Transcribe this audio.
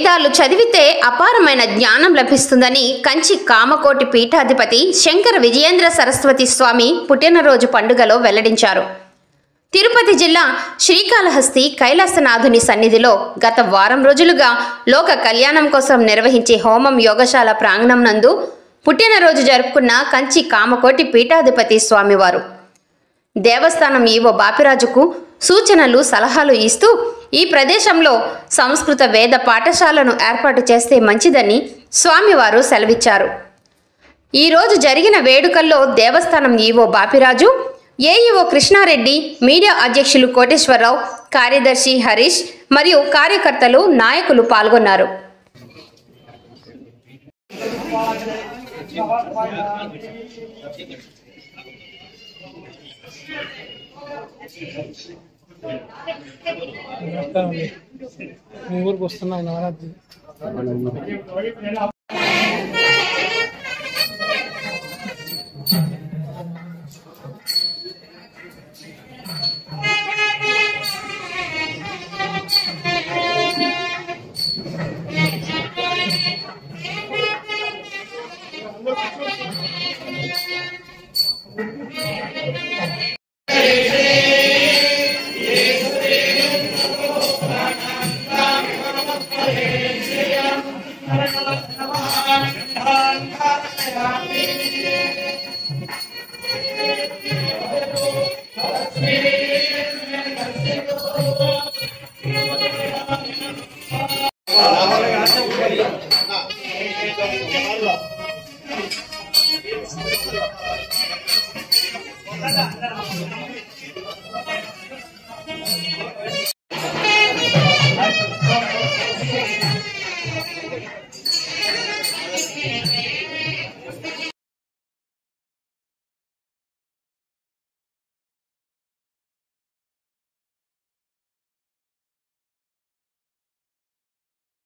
వేదాలు చదివితే అపారమైన జ్ఞానం లభిస్తుందని కంచి కామకోటి పీఠాధిపతి శంకర విజయేంద్ర సరస్వతి స్వామి పుట్టినరోజు పండుగలో వెల్లడించారు. తిరుపతి జిల్లా శ్రీకాళహస్తి కైలాసనాథుని సన్నిధిలో గత వారం రోజులుగా లోక కళ్యాణం కోసం నిర్వహించే హోమం యోగశాల ప్రాంగణం నందు పుట్టినరోజు జరుపుకున్న కంచి కామకోటి పీఠాధిపతి స్వామివారు దేవస్థానం ఈవో బాపిరాజుకు సూచనలు సలహాలు ఇస్తూ ఈ ప్రదేశంలో సంస్కృత వేద పాఠశాలను ఏర్పాటు చేస్తే మంచిదని స్వామివారు సెలవిచ్చారు. ఈరోజు జరిగిన వేడుకల్లో దేవస్థానం EO Bapiraju, AEO Krishna Reddy, media అధ్యక్షులు కోటేశ్వరరావు, కార్యదర్శి హరీష్ మరియు కార్యకర్తలు నాయకులు పాల్గొన్నారు. ఊరికి వస్తున్నాం నవరాత్రి.